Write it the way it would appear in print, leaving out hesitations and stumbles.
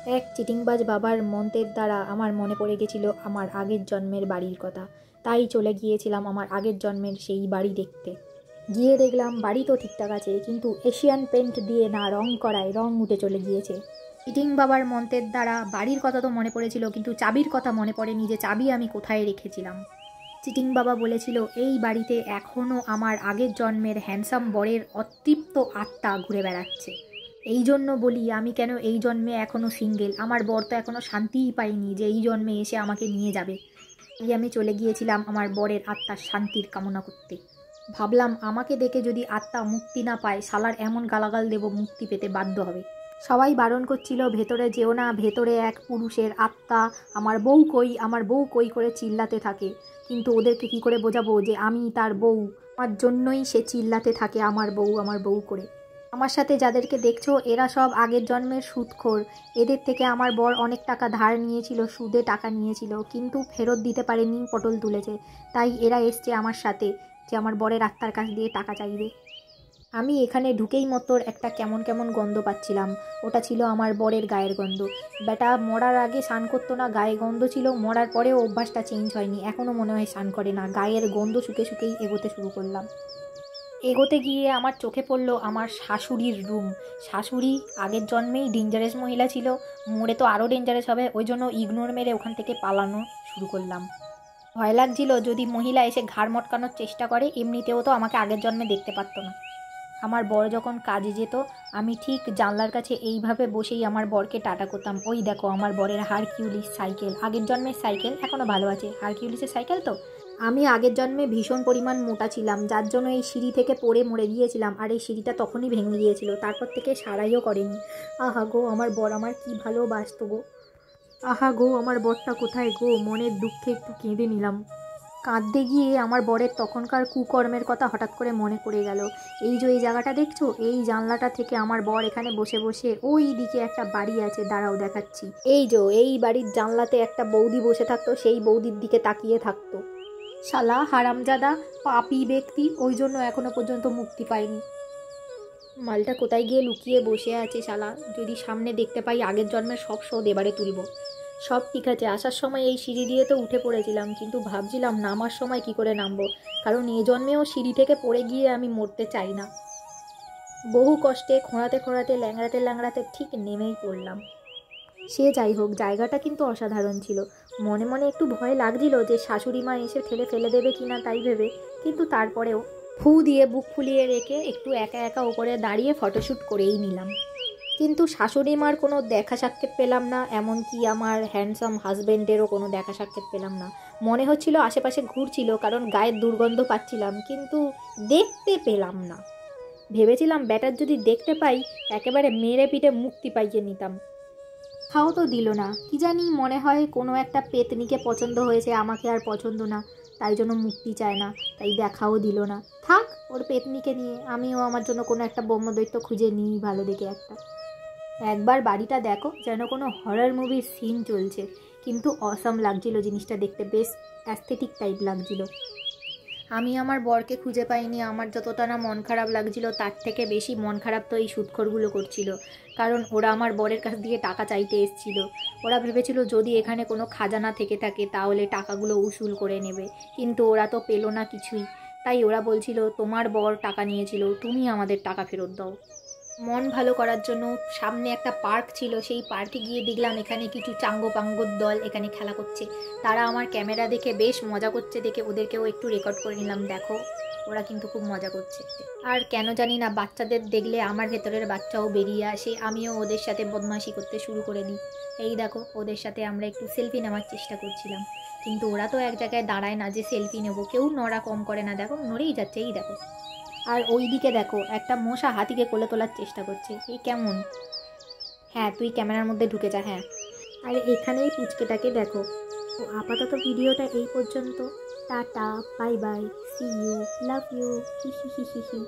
এক চিটিংবাজ বাবার মন্ত্রের দ্বারা আমার মনে পড়ে গেছিল আমার আগের জন্মের বাড়ির কথা। তাই চলে গিয়েছিলাম আমার আগের জন্মের সেই বাড়ি দেখতে। গিয়ে দেখলাম বাড়ি তো ঠিকঠাক আছে, কিন্তু এশিয়ান পেন্ট দিয়ে না রং করায় রং উঠে চলে গিয়েছে। চিটিং বাবার মন্ত্রের দ্বারা বাড়ির কথা তো মনে পড়েছিল, কিন্তু চাবির কথা মনে পড়েনি যে চাবি আমি কোথায় রেখেছিলাম। চিটিং বাবা বলেছিল এই বাড়িতে এখনও আমার আগের জন্মের হ্যান্ডসাম বরের অতৃপ্ত আত্মা ঘুরে বেড়াচ্ছে। এই জন্য বলি আমি কেন এই জন্মে এখনও সিঙ্গেল। আমার বর তো এখনও শান্তিই পাইনি যে এই জন্মে এসে আমাকে নিয়ে যাবে। এই আমি চলে গিয়েছিলাম আমার বরের আত্মার শান্তির কামনা করতে। ভাবলাম আমাকে দেখে যদি আত্মা মুক্তি না পায়, শালার এমন গালাগাল দেব মুক্তি পেতে বাধ্য হবে। সবাই বারণ করছিল ভেতরে যেও না, ভেতরে এক পুরুষের আত্মা আমার বউ কই, আমার বউ কই করে চিল্লাতে থাকে। কিন্তু ওদেরকে কি করে বোঝাবো যে আমি তার বউ? আমার জন্যই সে চিল্লাতে থাকে আমার বউ আমার বউ করে। আমার সাথে যাদেরকে দেখছো এরা সব আগের জন্মের সুদখোর। এদের থেকে আমার বর অনেক টাকা ধার নিয়েছিল, সুদে টাকা নিয়েছিল, কিন্তু ফেরত দিতে পারেনি, পটল তুলেছে। তাই এরা এসছে আমার সাথে যে আমার বরের আত্মার কাছ দিয়ে টাকা চাইবে। আমি এখানে ঢুকেই মতোর একটা কেমন কেমন গন্ধ পাচ্ছিলাম। ওটা ছিল আমার বরের গায়ের গন্ধ। বেটা মরার আগে স্নান করতো না, গায়ে গন্ধ ছিল। মরার পরেও অভ্যাসটা চেঞ্জ হয়নি, এখনও মনে হয় স্নান করে না। গায়ের গন্ধ শুকে শুকেই এগোতে শুরু করলাম। এগোতে গিয়ে আমার চোখে পড়ল আমার শাশুড়ির রুম। শাশুড়ি আগের জন্মেই ডেঞ্জারাস মহিলা ছিল, মরে তো আরও ডেঞ্জারাস হবে। ওই জন্য ইগনোর মেরে ওখান থেকে পালানো শুরু করলাম। ভয় লাগছিল যদি মহিলা এসে ঘাড় মটকানোর চেষ্টা করে। এমনিতেও তো আমাকে আগের জন্মে দেখতে পারতো না। আমার বর যখন কাজে যেত আমি ঠিক জানলার কাছে এইভাবে বসেই আমার বরকে টাটা করতাম। ওই দেখো আমার বরের হারকিউলিস সাইকেল, আগের জন্মের সাইকেল, এখনও ভালো আছে। হারকিউলিসের সাইকেল তো। আমি আগের জন্মে ভীষণ পরিমাণ মোটা ছিলাম, যার জন্য এই সিঁড়ি থেকে পড়ে মরে গিয়েছিলাম। আর এই সিঁড়িটা তখনই ভেঙে গিয়েছিল, তারপর থেকে সারাইও করেনি। আহা গো আমার বর আমার কি ভালোবাসত গো। আহা গো আমার বরটা কোথায় গো। মনের দুঃখে একটু কেঁদে নিলাম। কাঁদতে গিয়ে আমার বরের তখনকার কুকর্মের কথা হঠাৎ করে মনে পড়ে গেল। এই যে এই জায়গাটা দেখছো, এই জানলাটা থেকে আমার বর এখানে বসে বসে, ওই দিকে একটা বাড়ি আছে, দাঁড়াও দেখাচ্ছি। এই যে এই বাড়ির জানলাতে একটা বৌদি বসে থাকতো, সেই বৌদির দিকে তাকিয়ে থাকতো। শালা হারামজাদা পাপী ব্যক্তি, ওই জন্য এখনো পর্যন্ত মুক্তি পায়নি। মালটা কোথায় গিয়ে লুকিয়ে বসে আছে শালা। যদি সামনে দেখতে পাই আগের জন্মের সব শোধ এবারে তুলব। সব ঠিক আছে, আসার সময় এই সিঁড়ি দিয়ে তো উঠে পড়েছিলাম, কিন্তু ভাবছিলাম নামার সময় কি করে নামবো, কারণ এ জন্মেও সিঁড়ি থেকে পড়ে গিয়ে আমি মরতে চাই না। বহু কষ্টে খোঁড়াতে খোঁড়াতে ল্যাংড়াতে ল্যাংড়াতে ঠিক নেমেই পড়লাম। সে যাই হোক, জায়গাটা কিন্তু অসাধারণ ছিল। মনে মনে একটু ভয় লাগছিল যে শাশুড়ি মা এসে ঠেলে ফেলে দেবে কিনা তাই ভেবে, কিন্তু তারপরেও ফু দিয়ে বুক ফুলিয়ে রেখে একটু একা একা ওপরে দাঁড়িয়ে ফটোশ্যুট করেই নিলাম। কিন্তু শাশুড়ি মার কোনো দেখা সাক্ষাৎ পেলাম না, এমনকি আমার হ্যান্ডসাম হাজব্যান্ডেরও কোনো দেখা সাক্ষাৎ পেলাম না। মনে হচ্ছিল আশেপাশে ঘুরছিল, কারণ গায়ের দুর্গন্ধ পাচ্ছিলাম, কিন্তু দেখতে পেলাম না। ভেবেছিলাম ব্যাটার যদি দেখতে পাই একেবারে মেরে পিটে মুক্তি পাইয়ে নিতাম। খাও তো দিল না, কি জানি মনে হয় কোনো একটা পেতনিকে পছন্দ হয়েছে, আমাকে আর পছন্দ না, তাই জন্য মুক্তি চায় না, তাই দেখাও দিল না। থাক ওর পেতনিকে নিয়ে, আমিও আমার জন্য কোনো একটা ব্রহ্মদৈত্য খুঁজে নিই ভালো দেখে একটা। একবার বাড়িটা দেখো, যেন কোনো হরর মুভির সিন চলছে, কিন্তু অসাম লাগছিল জিনিসটা দেখতে, বেশ অ্যাস্থেটিক টাইপ লাগছিল। আমি আমার বরকে খুঁজে পাইনি। আমার যতটা না মন খারাপ লাগছিল, তার থেকে বেশি মন খারাপ তো এই সুদখোরগুলো করছিল, কারণ ওরা আমার বরের কাছ দিয়ে টাকা চাইতে এসেছিল। ওরা ভেবেছিল যদি এখানে কোনো খাজানা থেকে থাকে তাহলে টাকাগুলো উসুল করে নেবে, কিন্তু ওরা তো পেলো না কিছুই। তাই ওরা বলছিল তোমার বর টাকা নিয়েছিল, তুমি আমাদের টাকা ফেরত দাও। মন ভালো করার জন্য সামনে একটা পার্ক ছিল, সেই পার্কে গিয়ে দেখলাম এখানে কিছু চাঙ্গো পাঙ্গোর দল এখানে খেলা করছে। তারা আমার ক্যামেরা দেখে বেশ মজা করছে, দেখে ওদেরকেও একটু রেকর্ড করে নিলাম। দেখো ওরা কিন্তু খুব মজা করছে। আর কেন জানি না বাচ্চাদের দেখলে আমার ভেতরের বাচ্চাও বেরিয়ে আসে, আমিও ওদের সাথে বদমাশি করতে শুরু করে দিই। এই দেখো ওদের সাথে আমরা একটু সেলফি নেওয়ার চেষ্টা করছিলাম, কিন্তু ওরা তো এক জায়গায় দাঁড়ায় না যে সেলফি নেবো, কেউ নড়া কম করে না, দেখো নড়েই যাচ্ছে। এই দেখো, আর ওই দিকে দেখো একটা মশা হাতিকে কোলে তোলার চেষ্টা করছে। এই কেমন? হ্যাঁ তুই ক্যামেরার মধ্যে ঢুকে যা। হ্যাঁ, আর এখানেই পুচকেটাকে দেখো। তো আপাতত ভিডিওটা এই পর্যন্ত। Tata, bye bye, see you, love you, হি হি হি হি হি।